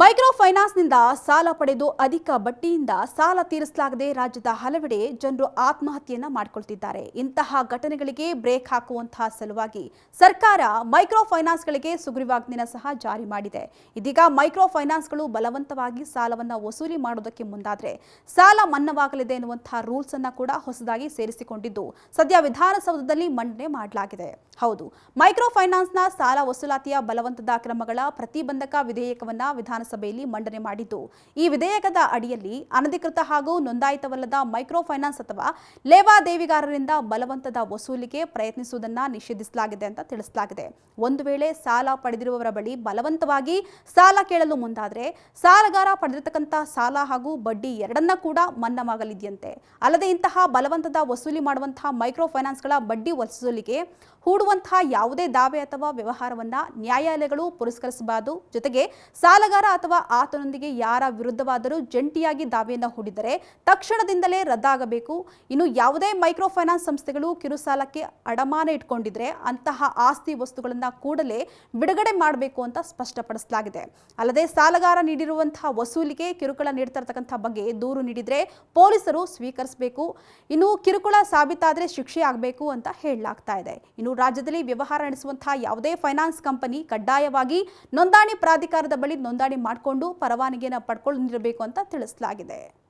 Micro ಫೈನಾನ್ಸ್ನಿಂದ ಸಾಲ ಪಡೆದು ಅಧಿಕ ಬಡ್ಡಿಯಿಂದ ಸಾಲ ತೀರಿಸಲಾಗದೆ ರಾಜ್ಯದ ಹಲವೆಡೆ ಜನರು ಆತ್ಮಹತ್ಯೆಯನ್ನ ಮಾಡಿಕೊಳ್ತಿದ್ದಾರೆ. ಇಂತಹ ಘಟನೆಗಳಿಗೆ ಬ್ರೇಕ್ ಹಾಕುವಂತಹ ಸಲುವಾಗಿ ಸರ್ಕಾರ ಮೈಕ್ರೋ ಫೈನಾನ್ಸ್ಗಳಿಗೆ ಸುಗ್ರೀವಾಜ್ಞೆನ ಸಹ ಜಾರಿ ಮಾಡಿದೆ. ಇದೀಗ ಮೈಕ್ರೋ ಫೈನಾನ್ಸ್ಗಳು ಬಲವಂತವಾಗಿ ಸಾಲವನ್ನು ವಸೂಲಿ ಮಾಡೋದಕ್ಕೆ ಮುಂದಾದರೆ ಸಾಲ ಮನ್ನಾವಾಗಲಿದೆ ಎನ್ನುವಂತಹ ರೂಲ್ಸ್ ಅನ್ನ ಕೂಡ ಹೊಸದಾಗಿ ಸೇರಿಸಿಕೊಂಡಿದ್ದು ಸದ್ಯ ವಿಧಾನಸೌಧದಲ್ಲಿ ಮಂಡನೆ ಮಾಡಲಾಗಿದೆ. ಹೌದು, ಮೈಕ್ರೋ ಫೈನಾನ್ಸ್ನ ಸಾಲ ವಸೂಲಾತಿಯ ಬಲವಂತದ ಕ್ರಮಗಳ ಪ್ರತಿಬಂಧಕ ವಿಧೇಯಕವನ್ನ ವಿಧಾನಸಭೆಯಲ್ಲಿ ಮಂಡನೆ ಮಾಡಿದ್ದು, ಈ ವಿಧೇಯಕದ ಅಡಿಯಲ್ಲಿ ಅನಧಿಕೃತ ಹಾಗೂ ನೋಂದಾಯಿತವಲ್ಲದ ಮೈಕ್ರೋ ಫೈನಾನ್ಸ್ ಅಥವಾ ಲೇವಾದೇವಿಗಾರರಿಂದ ಬಲವಂತದ ವಸೂಲಿಗೆ ಪ್ರಯತ್ನಿಸುವುದನ್ನು ನಿಷೇಧಿಸಲಾಗಿದೆ ಅಂತ ತಿಳಿಸಲಾಗಿದೆ. ಒಂದು ವೇಳೆ ಸಾಲ ಪಡೆದಿರುವವರ ಬಳಿ ಬಲವಂತವಾಗಿ ಸಾಲ ಕೇಳಲು ಮುಂದಾದರೆ ಸಾಲಗಾರ ಪಡೆದಿರತಕ್ಕಂಥ ಸಾಲ ಹಾಗೂ ಬಡ್ಡಿ ಎರಡನ್ನ ಕೂಡ ಮನ್ನಾವಾಗಲಿದೆಯಂತೆ. ಅಲ್ಲದೆ ಇಂತಹ ಬಲವಂತದ ವಸೂಲಿ ಮಾಡುವಂತಹ ಮೈಕ್ರೋ ಫೈನಾನ್ಸ್ಗಳ ಬಡ್ಡಿ ವಸೂಲಿಗೆ ಹೂಡುವಂತಹ ಯಾವುದೇ ದಾವೆ ಅಥವಾ ವ್ಯವಹಾರವನ್ನ ನ್ಯಾಯಾಲಯಗಳು ಪುರಸ್ಕರಿಸಬಾರದು. ಜೊತೆಗೆ ಸಾಲಗಾರ ಅಥವಾ ಆತನೊಂದಿಗೆ ಯಾರ ವಿರುದ್ಧವಾದರೂ ಜಂಟಿಯಾಗಿ ದಾವೆಯನ್ನು ಹೂಡಿದರೆ ತಕ್ಷಣದಿಂದಲೇ ರದ್ದಾಗಬೇಕು. ಇನ್ನು ಯಾವುದೇ ಮೈಕ್ರೋ ಫೈನಾನ್ಸ್ ಸಂಸ್ಥೆಗಳು ಕಿರುಸಾಲಕ್ಕೆ ಅಡಮಾನ ಇಟ್ಕೊಂಡಿದ್ರೆ ಅಂತಹ ಆಸ್ತಿ ವಸ್ತುಗಳನ್ನು ಕೂಡಲೇ ಬಿಡುಗಡೆ ಮಾಡಬೇಕು ಅಂತ ಸ್ಪಷ್ಟಪಡಿಸಲಾಗಿದೆ. ಅಲ್ಲದೆ ಸಾಲಗಾರ ನೀಡಿರುವಂತಹ ವಸೂಲಿಗೆ ಕಿರುಕುಳ ನೀಡ್ತಾ ಇರತಕ್ಕಂಥ ಬಗ್ಗೆ ದೂರು ನೀಡಿದ್ರೆ ಪೊಲೀಸರು ಸ್ವೀಕರಿಸಬೇಕು. ಇನ್ನು ಕಿರುಕುಳ ಸಾಬೀತಾದರೆ ಶಿಕ್ಷೆ ಆಗಬೇಕು ಅಂತ ಹೇಳಲಾಗ್ತಾ ಇದೆ. ಇನ್ನು ರಾಜ್ಯದಲ್ಲಿ ವ್ಯವಹಾರ ನಡೆಸುವಂತಹ ಯಾವುದೇ ಫೈನಾನ್ಸ್ ಕಂಪನಿ ಕಡ್ಡಾಯವಾಗಿ ನೋಂದಣಿ ಪ್ರಾಧಿಕಾರದ ಬಳಿ ನೋಂದಣಿ ಮಾಡಿಕೊಂಡು ಪರವಾನಗಿಯನ್ನು ಪಡ್ಕೊಂಡಿರಬೇಕು ಅಂತ ತಿಳಿಸಲಾಗಿದೆ.